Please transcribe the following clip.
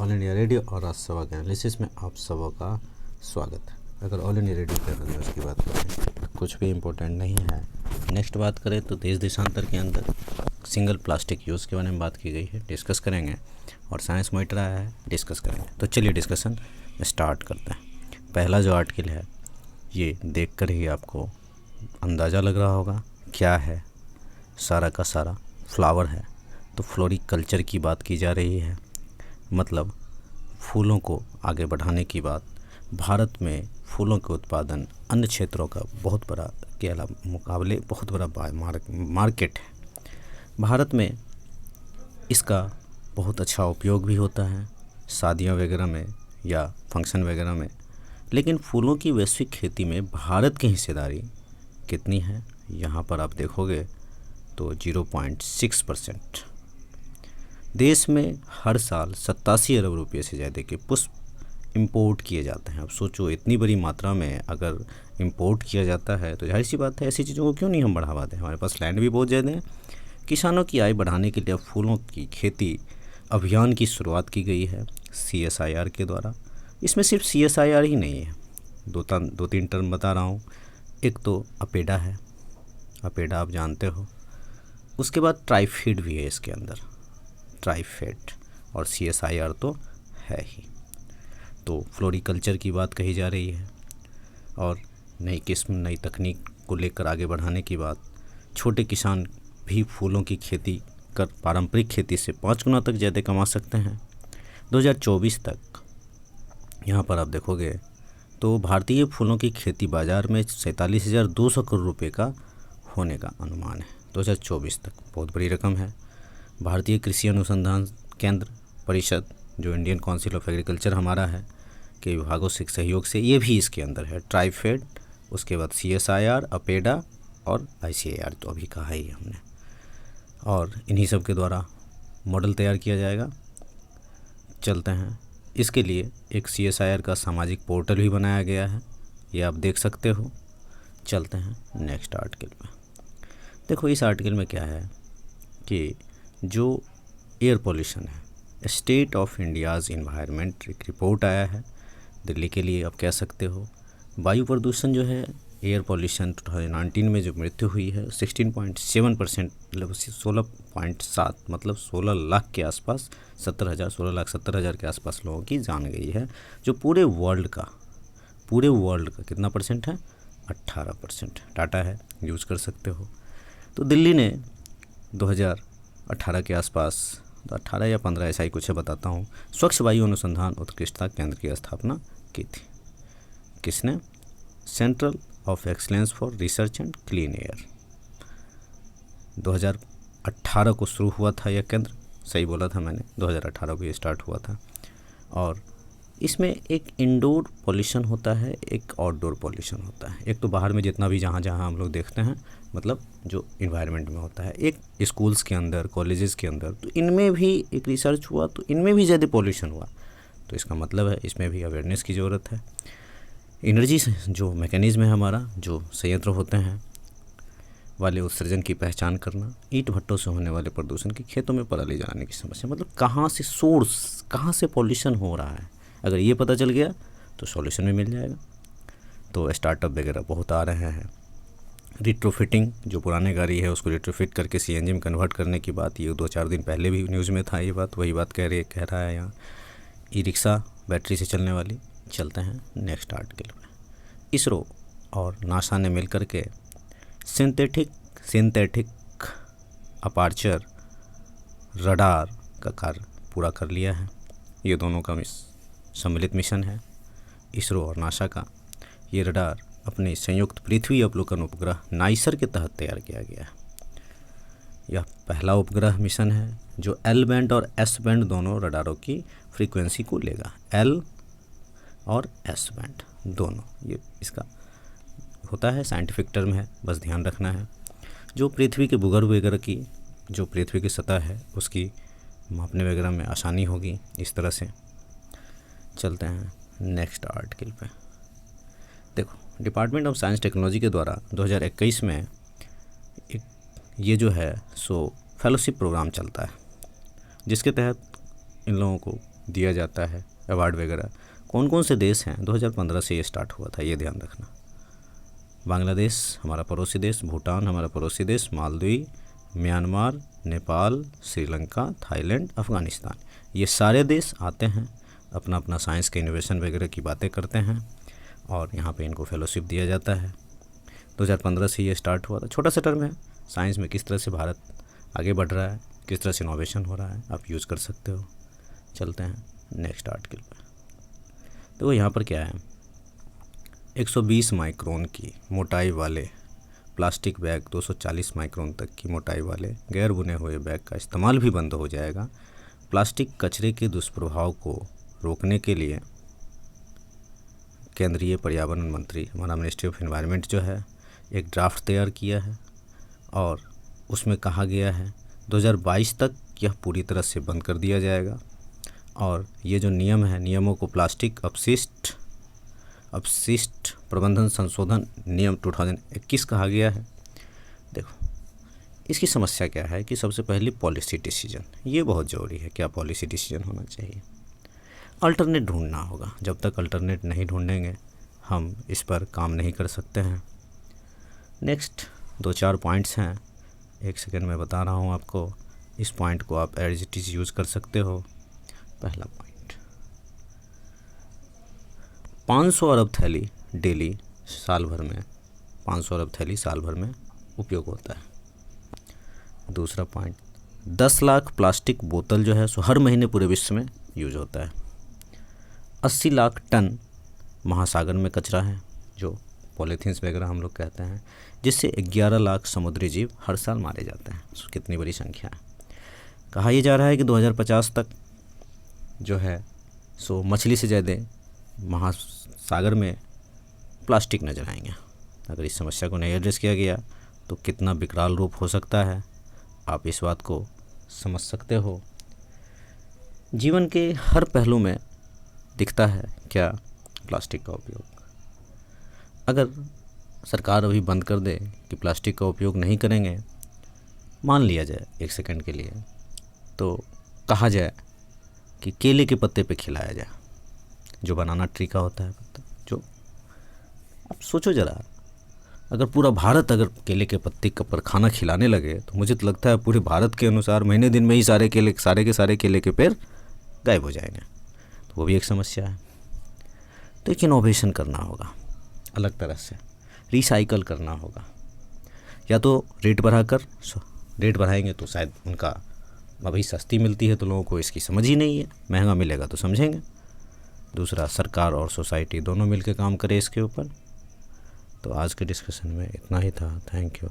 All India radio और राजसभा के analysis में आप सबों का स्वागत है। अगर ऑल इंडिया रेडियो के अंदर न्यूज़ की बात करें तो कुछ भी इम्पोर्टेंट नहीं है। नेक्स्ट बात करें तो देश देशांतर के अंदर सिंगल प्लास्टिक यूज़ के बारे में बात की गई है, डिस्कस करेंगे। और साइंस मोइट रहा है, डिस्कस करेंगे। तो चलिए डिस्कशन स्टार्ट करते हैं। पहला जो आर्टिकल है ये देख कर ही आपको अंदाज़ा लग रहा होगा क्या है। सारा का सारा फ्लावर है, तो फ्लोरिकल्चर की बात की जा रही है, मतलब फूलों को आगे बढ़ाने की बात। भारत में फूलों के उत्पादन अन्य क्षेत्रों का बहुत बड़ा के अलावा मुकाबले बहुत बड़ा मार्केट है। भारत में इसका बहुत अच्छा उपयोग भी होता है शादियों वगैरह में या फंक्शन वगैरह में। लेकिन फूलों की वैश्विक खेती में भारत की हिस्सेदारी कितनी है, यहाँ पर आप देखोगे तो 0.6%। देश में हर साल 87 अरब रुपये से ज़्यादा के पुष्प इंपोर्ट किए जाते हैं। अब सोचो, इतनी बड़ी मात्रा में अगर इंपोर्ट किया जाता है तो जाहिर सी बात है ऐसी चीज़ों को क्यों नहीं हम बढ़ावा दें। हमारे पास लैंड भी बहुत ज़्यादा है। किसानों की आय बढ़ाने के लिए फूलों की खेती अभियान की शुरुआत की गई है CSIR के द्वारा। इसमें सिर्फ CSIR ही नहीं है, दो तीन टर्म बता रहा हूँ। एक तो अपेडा है, अपेडा आप जानते हो। उसके बाद ट्राइफीड भी है इसके अंदर, ट्राइफेड, और CSIR तो है ही। तो फ्लोरिकल्चर की बात कही जा रही है और नई किस्म नई तकनीक को लेकर आगे बढ़ाने की बात। छोटे किसान भी फूलों की खेती कर पारंपरिक खेती से 5 गुना तक ज़्यादा कमा सकते हैं 2024 तक। यहाँ पर आप देखोगे तो भारतीय फूलों की खेती बाज़ार में 47,200 करोड़ रुपये का होने का अनुमान है 2024 तक। बहुत बड़ी रकम है। भारतीय कृषि अनुसंधान केंद्र परिषद, जो इंडियन काउंसिल ऑफ एग्रीकल्चर हमारा है, के विभागों से सहयोग से ये भी इसके अंदर है। ट्राइफेड, उसके बाद CSIR, अपेडा और ICAR तो अभी कहा ही हमने। और इन्हीं सब के द्वारा मॉडल तैयार किया जाएगा। चलते हैं, इसके लिए एक CSIR का सामाजिक पोर्टल भी बनाया गया है, ये आप देख सकते हो। चलते हैं नेक्स्ट आर्टिकल में। देखो इस आर्टिकल में क्या है कि जो एयर पोल्यूशन है, स्टेट ऑफ इंडियाज़ इन्वायरमेंट एक रिपोर्ट आया है दिल्ली के लिए। आप कह सकते हो वायु प्रदूषण जो है, एयर पोल्यूशन 2019 में जो मृत्यु हुई है 16.7%, मतलब 16.7, मतलब 16 लाख के आसपास, 16,70,000 के आसपास लोगों की जान गई है। जो पूरे वर्ल्ड का कितना परसेंट है? 18%। डाटा है, यूज़ कर सकते हो। तो दिल्ली ने 2018 के आसपास, 18 या 15 ऐसा ही कुछ है, बताता हूँ, स्वच्छ वायु अनुसंधान उत्कृष्टता केंद्र की स्थापना की थी। किसने? Central of excellence for research and clean air. 2018 को शुरू हुआ था यह केंद्र, सही बोला था मैंने, 2018 को ये स्टार्ट हुआ था। और इसमें एक इंडोर पॉल्यूशन होता है, एक आउटडोर पॉल्यूशन होता है। एक तो बाहर में जितना भी जहाँ हम लोग देखते हैं, मतलब जो इन्वायरमेंट में होता है। एक स्कूल्स के अंदर, कॉलेजेस के अंदर, तो इनमें भी एक रिसर्च हुआ तो इनमें भी ज़्यादा पॉल्यूशन हुआ। तो इसका मतलब है इसमें भी अवेयरनेस की ज़रूरत है। एनर्जी जो मैकेनिज़्म है हमारा, जो संयंत्र होते हैं वाले उत्सर्जन की पहचान करना, ईंट भट्टों से होने वाले प्रदूषण की खेतों में पराली जलाने की समस्या, मतलब कहाँ से सोर्स, कहाँ से पॉल्यूशन हो रहा है, अगर ये पता चल गया तो सॉल्यूशन भी मिल जाएगा। तो स्टार्टअप वगैरह बहुत आ रहे हैं। रिट्रोफिटिंग, जो पुराने गाड़ी है उसको रिट्रोफिट करके CNG में कन्वर्ट करने की बात, ये 2-4 दिन पहले भी न्यूज़ में था ये बात, वही बात कह रहा है यहाँ। ई-रिक्शा बैटरी से चलने वाली। चलते हैं नेक्स्ट आर्टिकल में। इसरो और नासा ने मिलकर के सिंथेटिक अपार्चर रडार का कार्य पूरा कर लिया है। ये दोनों का सम्मिलित मिशन है इसरो और नासा का। ये रडार अपने संयुक्त पृथ्वी अवलोकन उपग्रह नाइसर के तहत तैयार किया गया है। यह पहला उपग्रह मिशन है जो L बैंड और S बैंड दोनों रडारों की फ्रीक्वेंसी को लेगा। L और S बैंड दोनों, ये इसका होता है, साइंटिफिक टर्म है, बस ध्यान रखना है। जो पृथ्वी के भूगर्भ वगैरह की, जो पृथ्वी की सतह है उसकी मापने वगैरह में आसानी होगी इस तरह से। चलते हैं नेक्स्ट आर्टिकल पे। देखो, डिपार्टमेंट ऑफ साइंस टेक्नोलॉजी के द्वारा 2021 में एक ये जो है सो फेलोशिप प्रोग्राम चलता है, जिसके तहत इन लोगों को दिया जाता है अवार्ड वगैरह। कौन कौन से देश हैं, 2015 से ये स्टार्ट हुआ था, ये ध्यान रखना। बांग्लादेश हमारा पड़ोसी देश, भूटान हमारा पड़ोसी देश, मालदीव, म्यांमार, नेपाल, श्रीलंका, थाईलैंड, अफ़गानिस्तान, ये सारे देश आते हैं, अपना अपना साइंस के इनोवेशन वगैरह की बातें करते हैं और यहाँ पे इनको फेलोशिप दिया जाता है। 2015 से ये स्टार्ट हुआ था। छोटा सा टर्म है, साइंस में किस तरह से भारत आगे बढ़ रहा है, किस तरह से इनोवेशन हो रहा है, आप यूज़ कर सकते हो। चलते हैं नेक्स्ट आर्टिकल पर। तो यहाँ पर क्या है, 120 माइक्रोन की मोटाई वाले प्लास्टिक बैग, 240 माइक्रोन तक की मोटाई वाले गैर बुने हुए बैग का इस्तेमाल भी बंद हो जाएगा। प्लास्टिक कचरे के दुष्प्रभाव को रोकने के लिए केंद्रीय पर्यावरण मंत्री, हमारा मिनिस्ट्री ऑफ एनवायरनमेंट जो है, एक ड्राफ्ट तैयार किया है और उसमें कहा गया है 2022 तक यह पूरी तरह से बंद कर दिया जाएगा। और ये जो नियम है, नियमों को प्लास्टिक अपशिष्ट प्रबंधन संशोधन नियम 2021 कहा गया है। देखो इसकी समस्या क्या है कि सबसे पहले पॉलिसी डिसीजन, ये बहुत ज़रूरी है। क्या पॉलिसी डिसीजन होना चाहिए, अल्टरनेट ढूंढना होगा। जब तक अल्टरनेट नहीं ढूंढेंगे हम इस पर काम नहीं कर सकते हैं। नेक्स्ट 2-4 पॉइंट्स हैं, 1 सेकेंड में बता रहा हूँ आपको। इस पॉइंट को आप एज इट इज़ यूज़ कर सकते हो। पहला पॉइंट, 500 अरब थैली डेली साल भर में, 500 अरब थैली साल भर में उपयोग होता है। दूसरा पॉइंट, 10 लाख प्लास्टिक बोतल जो है सो हर महीने पूरे विश्व में यूज होता है। 80 लाख टन महासागर में कचरा है, जो पॉलीथीन्स वगैरह हम लोग कहते हैं, जिससे 11 लाख समुद्री जीव हर साल मारे जाते हैं। सो कितनी बड़ी संख्या है। कहा यह जा रहा है कि 2050 तक जो है सो मछली से ज़्यादा महासागर में प्लास्टिक नजर आएंगे। अगर इस समस्या को नहीं एड्रेस किया गया तो कितना विकराल रूप हो सकता है, आप इस बात को समझ सकते हो। जीवन के हर पहलू में दिखता है क्या प्लास्टिक का उपयोग। अगर सरकार अभी बंद कर दे कि प्लास्टिक का उपयोग नहीं करेंगे, मान लिया जाए 1 सेकंड के लिए, तो कहा जाए कि केले के पत्ते पे खिलाया जाए, जो बनाना ट्री का होता है पत्ता। जो आप सोचो ज़रा, अगर पूरा भारत अगर केले के पत्ते पर खाना खिलाने लगे तो मुझे तो लगता है पूरे भारत के अनुसार महीने दिन में ही सारे केले के पेड़ गायब हो जाएंगे। तो वो भी एक समस्या है। तो एक इनोवेशन करना होगा, अलग तरह से रिसाइकल करना होगा। या तो रेट बढ़ाएंगे तो शायद उनका अभी सस्ती मिलती है तो लोगों को इसकी समझ ही नहीं है, महंगा मिलेगा तो समझेंगे। दूसरा, सरकार और सोसाइटी दोनों मिलकर काम करें इसके ऊपर। तो आज के डिस्कशन में इतना ही था। Thank you.